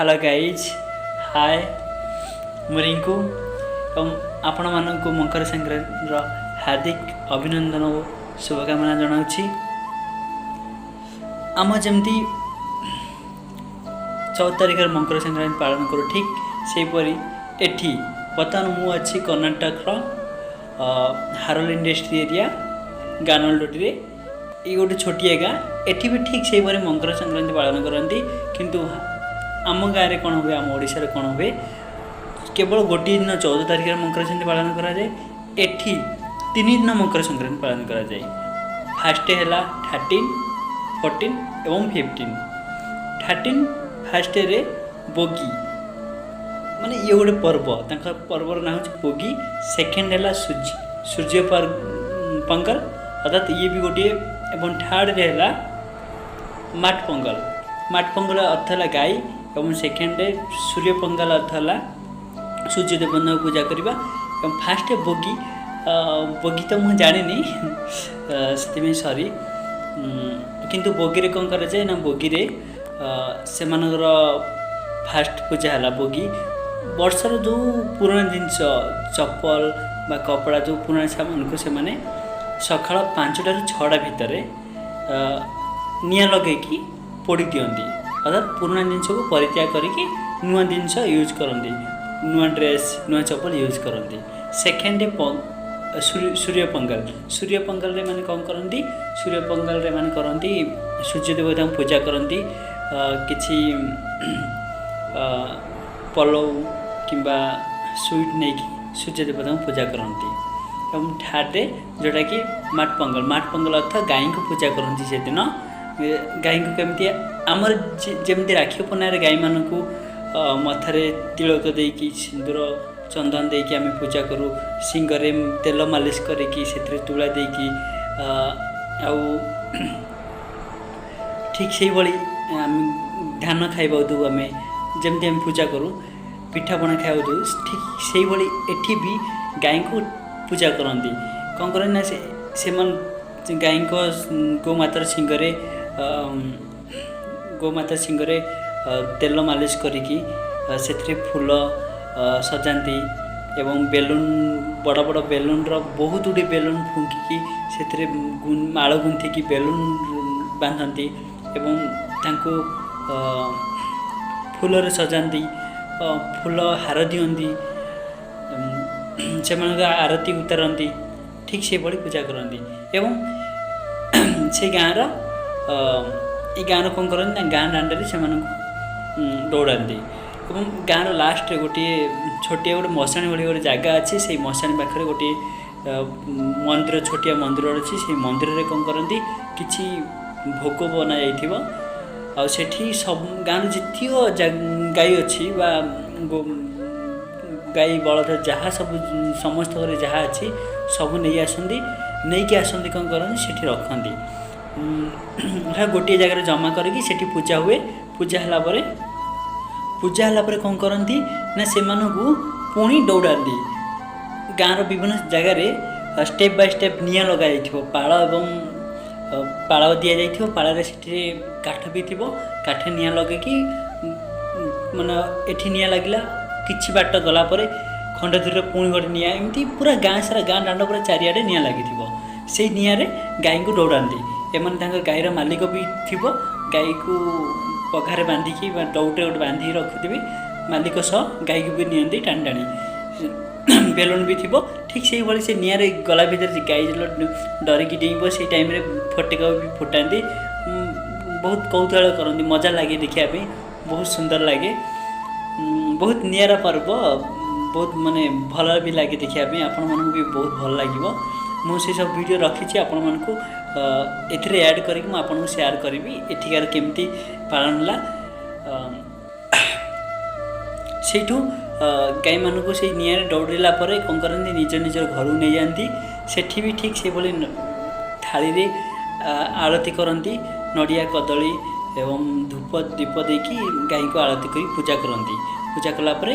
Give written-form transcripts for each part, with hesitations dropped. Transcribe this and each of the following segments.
Hello guys हाय मु रिंकू एवं आपण मानक मकर संक्रांति हार्दिक अभिनंदन और शुभकामना जनाऊँगी। आम जमती 14 तारिख मकर संक्रांति पालन करूँ ठीक सेपरी एठी बर्तमान मु अच्छी कर्णाटक हारोल इंडस्ट्री एरिया गानलडोटी ये गोटे छोटिया गाँ एठी भी ठीक से मकर संक्रांति पालन करती किंतु आम गाँव में कौन हुए आम ओडिशा कौन हुए केवल गोटे दिन 14 तारिख मकर संक्रांति पालन कराए एठी 3 दिन मकर संक्रांति पालन कराए। फास्ट है 13, 14 एवं 15। 13 फास्ट रे बोगी माने ये गोटे पर्व पर्वर ना हूँ बोगी। सेकेंड है सूर्य पंगल अर्थात ये भी गोटे एवं थर्ड रे है माट पंगल। माट पंगल अर्थ है गाई एवं सेकेंड सूर्य पंगल अर्थ है सूर्य देवता पूजा करवा। एवं फास्ट बोगी बोगी तो मुझे जानी से सॉरी किंतु बोगी रे कौन कराए ना बोगी रे से फास्ट पूजा है बोगी। वर्षर जो पुराना जिनस चप्पल बा कपड़ा जो पुराना सामान को से सका 5टा ରୁ 6ଟା भितर निया लगे पोड़ी दियंती अर्थात पुराना जिनस को परित्याग करके नुआ जिनस यूज करती नुआ ड्रेस नुआ चप्पल यूज करती। सेकेंड सूर्य पंगल रे माने कौन करती सूर्य पंगल रे माने करती सूर्य देवता पूजा करती किछि पलौ किंबा स्वीट नहीं सूर्य देवता पूजा करती। एवं ठाटे जोटा कि माट पंगल अर्थ गाई को पूजा करती से दिन गाई को केमती आमर जमी राखी पूर्णिमा गाई मान को मथारे तिलक देकी सिंदूर चंदन देकी आम पूजा करूँ सिंगरे तेल मालिश करके से तुला देकी ठीक से भाई धान खाइबा दू आम जमती आम पूजा करूँ पिठापଣା खाइबा दू ठीक से भाई एठी भी गाई को पूजा करती कौन कर ना से गाई को गोमाता सिंगरे तेल मालिश करिकी से फूल सजाती एवं बेलून बड़ बड़ बेलून बहुत गुड़ी बेलून फुंकिकी से माड़ गुंथिकी बेलून बांधती एवं तांको फूल सजाती फूल हार दियंती से आरती उतारती ठीक से भाई पूजा करती। एवं से गाँव ये गाँव कौन करती गाँ दांडे से दौड़ाती एवं गाँव लास्ट गोटे छोटिया गोटे मशाणी भाई गोटे जगह अच्छी से मशाणी पाखे गोटे मंदिर छोटिया मंदिर अच्छी से मंदिर में कौन करती किसी भोग बना जाठी सब गाँव जितक गाई अच्छी गाई बलद जहाँ सब समस्त घर जहाँ अच्छी सब नहीं आसती कौन करती से रखती गोटे जगह जमा करके पूजा हुए। पूजा है कौन करती ना से पुणी दौड़ाती गाँव विभिन्न जगह स्टेप बाय स्टेप निया लगा पाड़ एवं पाड़ दि जा पाड़े से काठ भी थी काठ निया लगे माने एठी निया लगिला किछि बाट गला परे खंड दूर पुणी गोटे निया एमती पूरा गाँ सारा गाँ दांड पूरा चारिआडे निया लगी से निया गाई को दौड़ाती एमन गाईर मालिक भी थी गाई को पघारे बांधिकी दौटे गोटे बांधिकी रखुथे मालिक सह गाई को भी नियंती टाणी टाणी बेलून भी थी ठीक से भाई से निया गला भर गाई डरिकी डेब से टाइम फटेका भी फुटाती बहुत कौतूहल करती मजा लगे देखापी बहुत सुंदर लगे बहुत निरा पर्व बहुत माने भल भी लगे देखापी आपण मानक भी बहुत भल लगे मुझे सब वीडियो रखी आपण मानक एथिरे ऐड करके मु आपन शेयर करी एठिकार केमती पालन होला सेठू गाई मानक से निया दौड़ला पर कौन करती निज निजर घर नहीं जाती सेठी भी ठीक से भाई थाली रे आरती करती नड़िया कदली एवं धूप दीप देकी गाई को आरती कर पूजा करती पूजा कलापर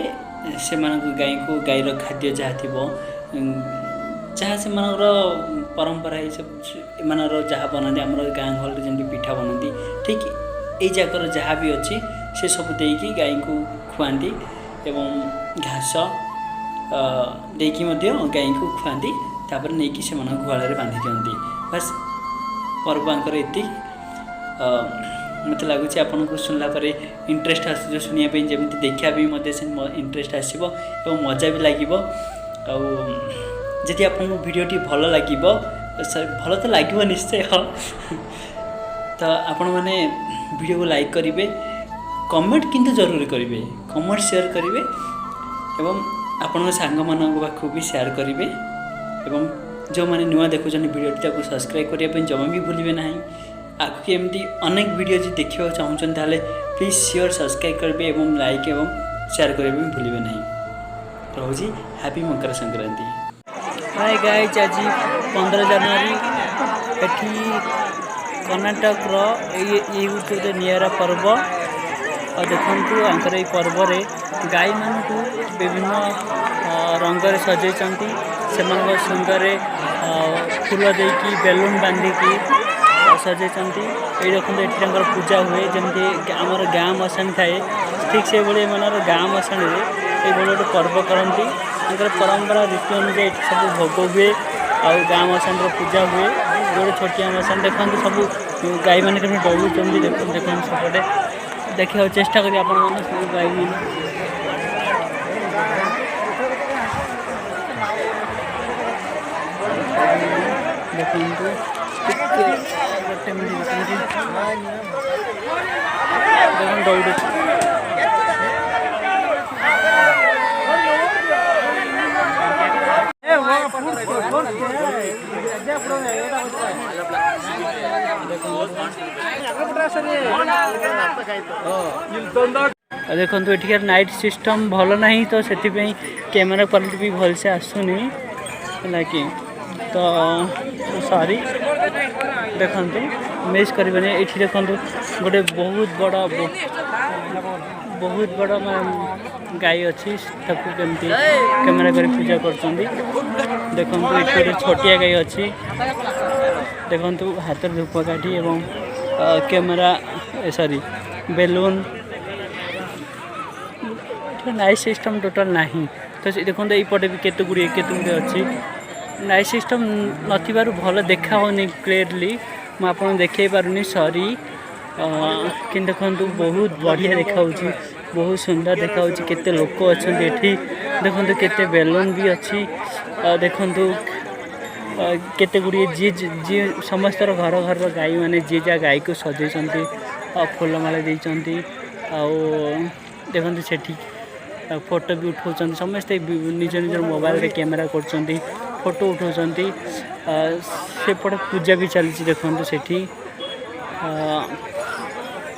से गाई को गाईर खाद्य जहाँ थी जहाँ से परंपरा ये सब जहाँ बनाती आम गाँ घर जमी पिठा बनाती ठीक ये जगह जहाँ भी अच्छी से सब देकी गाई को खुआती एवं घास देकी गाई को खुआती तापर नहीं कि से गुहाल बांधि दिखती बस पर्वांकर एति मत लगुच आपन को सुनला पर इंटरेस्ट आस शुणापी जमी देखा भी इंटरेस्ट आसो और मजा भी लगे जदि आपन भिडियोटी भल लगे भल तो लगे निश्चय तो आपण मैंने वीडियो को लाइक करेंगे कमेंट किंतु जरूर करेंगे कमेंट शेयर करेंगे एवं आपण सांग मान पाखु भी शेयर करेंगे एवं जो मैंने नुआ देखुं वीडियोटी को सब्सक्राइब करने जमा भी भूलिए ना आगे एमती अनेक वीडियो जी देखा चाहूँ ताले प्लीज श्योर सब्सक्राइब करेंगे एवं लाइक एवं शेयर करने भी भूलिए ना रोजी happy Makar Sankranti. Hi guys आज 15 जनवरी एठी कर्नाटक ये गोटे निरा पर्व और देखु आंकर ये पर्व गाई मानू विभिन्न रंगर सजे से सुंदर फूल देकी बेलून बांधिकी सजे ये देखो ये पूजा हुए जमी आमर गाँ मशाणी थाए ठीक से भाई एम गाँ मशाणी ये गोटे पर्व करती परंपरा रीति अनुसार सब भोग हुए और गाँ मशाणी पूजा हुए गोटे छोटिया मशाणी देखते सब गाई मैंने डरुँच देखते सेपटे देखा चेष्टा करें आप सब गाई मैंने देखते दौड़ देखो ये नाइट सिस्टम भल ना तो से कैमेरा क्वालिटी भी भल से आसुनी है कि तो सॉरी देखु मिस करेंगे ये देखो गोटे बहुत बड़ा गाई अच्छी कमती कैमेरा कर पूजा कर देखो ये गोटे छोटिया गाई अच्छी देखो हाथ धूपकाठी एवं camera sorry balloon night system total नहीं तो देखो ये भी केते गुड़े अच्छी नाइट सिस्टम नथिबारु भल देखा होनी क्लियरली मुझे देखे पारुनी सॉरी कि देखो बहुत बढ़िया देखा बहुत सुंदर देखा केते लोक अच्छा देखो केते बेलून भी अच्छी देखो केते गुड़िए जी समस्त घर घर गाई मैंने जी जा गाई को सजे फूलमाला देती देखो से फोटो भी उठाऊँ समस्ते निज निज मोबाइल रे कैमेरा कर फोटो उठाऊँ सेपटे पूजा भी चलती देखो से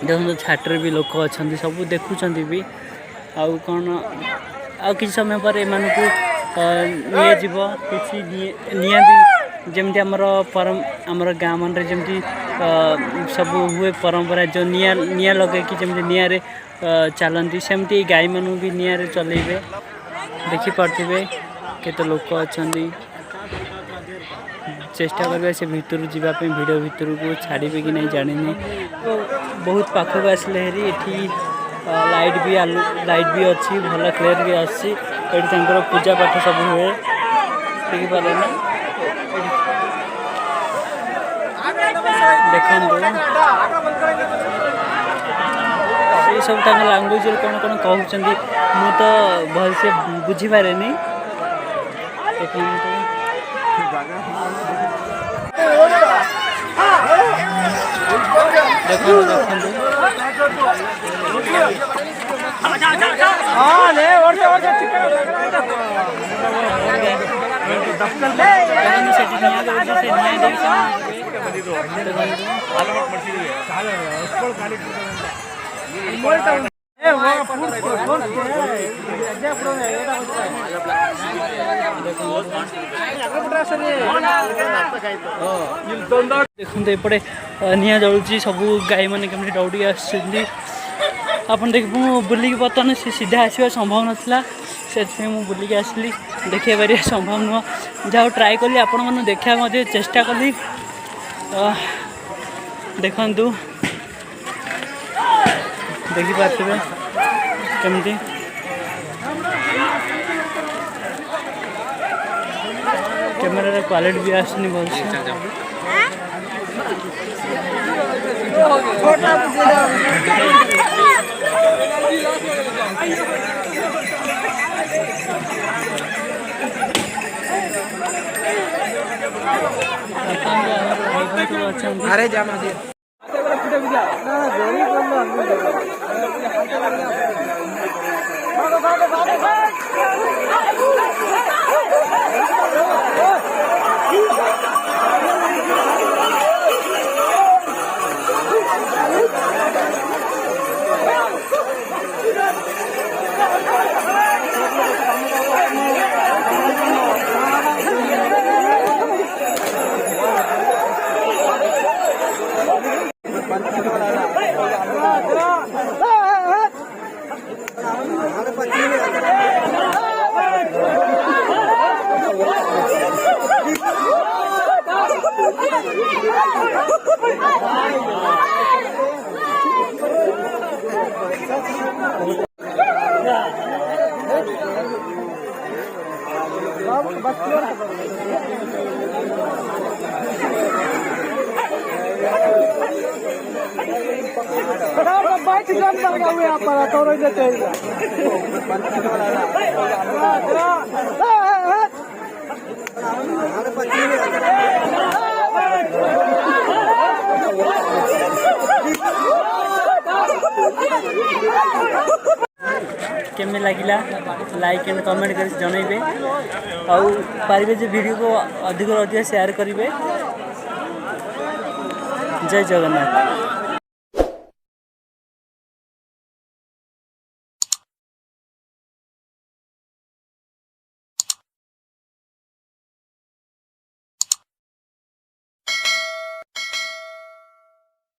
देखो छाटर भी लोक अच्छा सब देखुं भी आउ कौन आ कि समय पर एम को किसी निया भी जमती आमर गाँ मन जमती सब हुए परंपरा जो निया लगे कि जमती निया चलती सेमती गाई मानू भी निया चलेबे देखिपे केते लोक अच्छा चेष्टा करें से भितर जावाई भिडियो भितर को छाड़े कि नहीं जानी तो बहुत पाखक आसले हेरी ये लाइट भी अच्छी भल क्लियर भी अच्छी ये पूजा पाठ सब हुए देखिपारे ना देखो ये सब लैंग्वेज कौन कौन कहते मु तो भल से बुझीपारे देखो देखते एपटे निया जलुची सब गाई मैंने कमी दौड़ी आसुँच आप देख बुलिक बर्तमान से सीधा आसवा संभव नाला से बुलिक आसली देखिए पारे संभव नुह जहाँ ट्राए कली आपण मैंने देखा चेष्टा कली देखु देखिपे केमती कैमेरा क्वालिटी भी आसनी भलसे अरे जामा दे केमे लगिला लाइक एंड कमेंट कर जनइबे आउ पारिबे जे वीडियो को अधिक शेयर करिवे। जय जगन्नाथ।